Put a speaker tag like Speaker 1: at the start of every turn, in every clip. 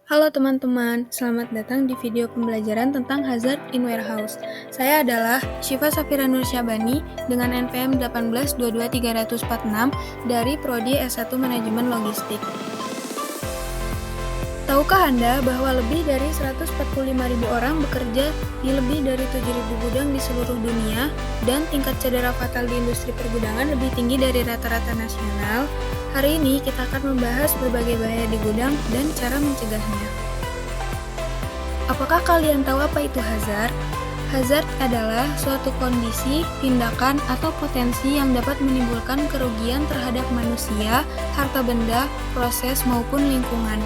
Speaker 1: Halo teman-teman, selamat datang di video pembelajaran tentang hazard in warehouse. Saya adalah Syifa Safira Nur Syabani dengan NPM 1822346 dari Prodi S1 Manajemen Logistik. Tahukah Anda bahwa lebih dari 145.000 orang bekerja di lebih dari 7.000 gudang di seluruh dunia dan tingkat cedera fatal di industri pergudangan lebih tinggi dari rata-rata nasional? Hari ini kita akan membahas berbagai bahaya di gudang dan cara mencegahnya. Apakah kalian tahu apa itu hazard? Hazard adalah suatu kondisi, tindakan, atau potensi yang dapat menimbulkan kerugian terhadap manusia, harta benda, proses, maupun lingkungan.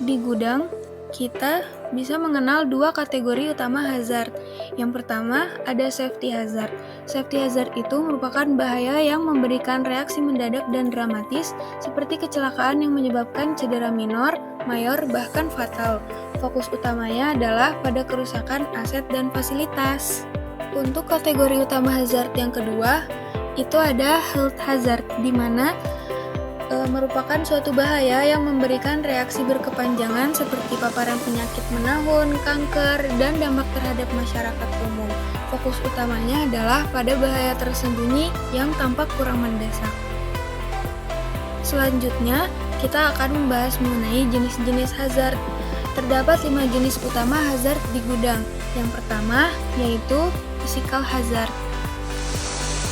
Speaker 1: Di gudang, kita bisa mengenal dua kategori utama hazard. Yang pertama, ada safety hazard. Safety hazard itu merupakan bahaya yang memberikan reaksi mendadak dan dramatis, seperti kecelakaan yang menyebabkan cedera minor, mayor, bahkan fatal. Fokus utamanya adalah pada kerusakan aset dan fasilitas. Untuk kategori utama hazard yang kedua, itu ada health hazard, di mana merupakan suatu bahaya yang memberikan reaksi berkepanjangan seperti paparan penyakit menahun, kanker, dan dampak terhadap masyarakat umum. Fokus utamanya adalah pada bahaya tersembunyi yang tampak kurang mendesak. Selanjutnya, kita akan membahas mengenai jenis-jenis hazard. Terdapat 5 jenis utama hazard di gudang. Yang pertama, yaitu physical hazard.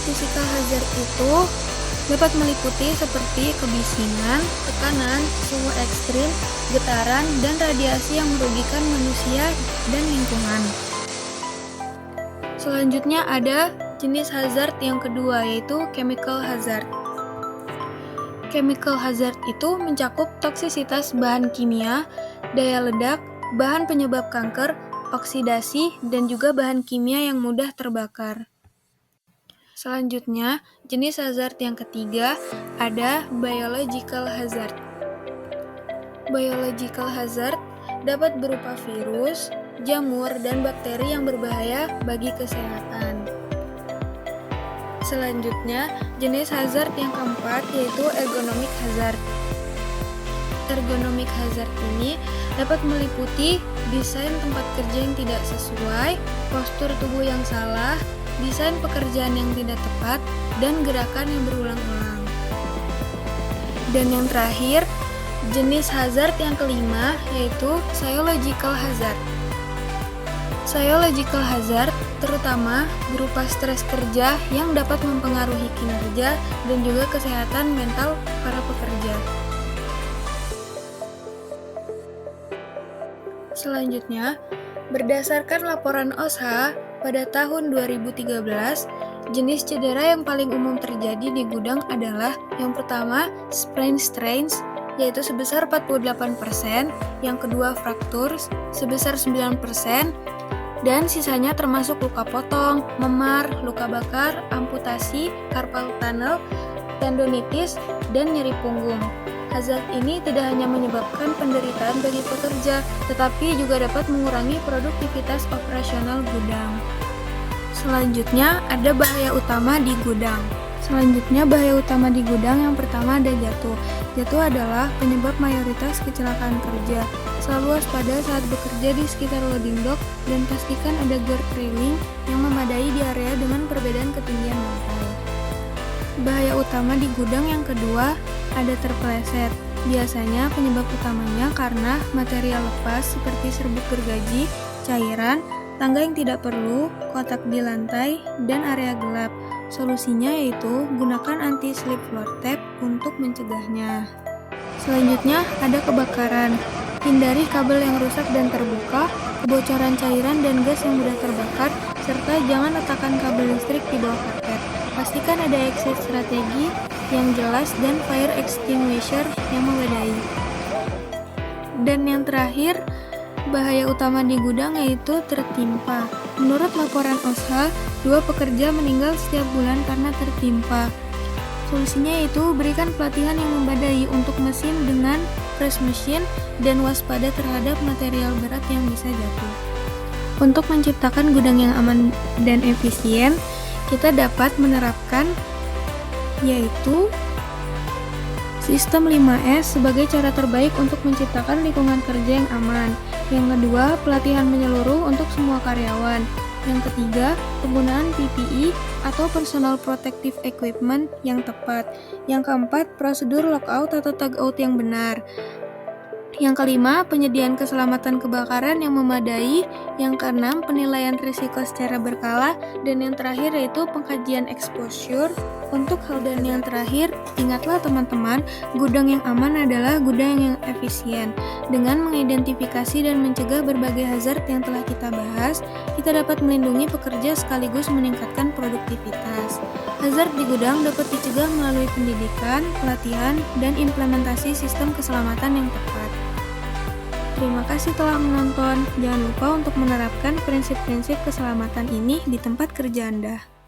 Speaker 1: Physical hazard itu dapat meliputi seperti kebisingan, tekanan, suhu ekstrim, getaran, dan radiasi yang merugikan manusia dan lingkungan. Selanjutnya ada jenis hazard yang kedua, yaitu chemical hazard. Chemical hazard itu mencakup toksisitas bahan kimia, daya ledak, bahan penyebab kanker, oksidasi, dan juga bahan kimia yang mudah terbakar. Selanjutnya, jenis hazard yang ketiga ada biological hazard. Biological hazard dapat berupa virus, jamur, dan bakteri yang berbahaya bagi kesehatan. Selanjutnya, jenis hazard yang keempat yaitu ergonomic hazard. Ergonomic hazard ini dapat meliputi desain tempat kerja yang tidak sesuai, postur tubuh yang salah, desain pekerjaan yang tidak tepat, dan gerakan yang berulang-ulang. Dan yang terakhir, jenis hazard yang kelima yaitu psychological hazard. Psychological hazard terutama berupa stres kerja yang dapat mempengaruhi kinerja dan juga kesehatan mental para pekerja. Selanjutnya, berdasarkan laporan OSHA, pada tahun 2013, jenis cedera yang paling umum terjadi di gudang adalah yang pertama, sprain strains, yaitu sebesar 48%, yang kedua fractures, sebesar 9%, dan sisanya termasuk luka potong, memar, luka bakar, amputasi, carpal tunnel, tendonitis, dan nyeri punggung. Hazard ini tidak hanya menyebabkan penderitaan bagi pekerja, tetapi juga dapat mengurangi produktivitas operasional gudang. Selanjutnya, ada bahaya utama di gudang. Yang pertama ada jatuh. Jatuh adalah penyebab mayoritas kecelakaan kerja. Selalu waspada saat bekerja di sekitar loading dock dan pastikan ada guard railing yang memadai di area dengan perbedaan ketinggian lantai. Bahaya utama di gudang yang kedua ada terpeleset. Biasanya penyebab utamanya karena material lepas seperti serbuk gergaji, cairan, tangga yang tidak perlu, kotak di lantai, dan area gelap. Solusinya yaitu gunakan anti-slip floor tape untuk mencegahnya. Selanjutnya ada kebakaran. Hindari kabel yang rusak dan terbuka, kebocoran cairan dan gas yang mudah terbakar, serta jangan letakkan kabel listrik di bawah karpet. Pastikan ada exit strategi yang jelas dan fire extinguisher yang memadai. Dan yang terakhir, bahaya utama di gudang yaitu tertimpa. Menurut laporan OSHA, 2 pekerja meninggal setiap bulan karena tertimpa. Solusinya yaitu berikan pelatihan yang memadai untuk mesin dengan press machine dan waspada terhadap material berat yang bisa jatuh. Untuk menciptakan gudang yang aman dan efisien, kita dapat menerapkan yaitu Sistem 5S sebagai cara terbaik untuk menciptakan lingkungan kerja yang aman. Yang kedua, pelatihan menyeluruh untuk semua karyawan. Yang ketiga, penggunaan PPE atau Personal Protective Equipment yang tepat. Yang keempat, prosedur lockout atau tagout yang benar. Yang kelima, penyediaan keselamatan kebakaran yang memadai. Yang keenam, penilaian risiko secara berkala. Dan yang terakhir yaitu pengkajian exposure. Untuk hal dan yang terakhir, ingatlah teman-teman, gudang yang aman adalah gudang yang efisien. Dengan mengidentifikasi dan mencegah berbagai hazard yang telah kita bahas, kita dapat melindungi pekerja sekaligus meningkatkan produktivitas. Hazard di gudang dapat dicegah melalui pendidikan, pelatihan, dan implementasi sistem keselamatan yang tepat. Terima kasih telah menonton. Jangan lupa untuk menerapkan prinsip-prinsip keselamatan ini di tempat kerja Anda.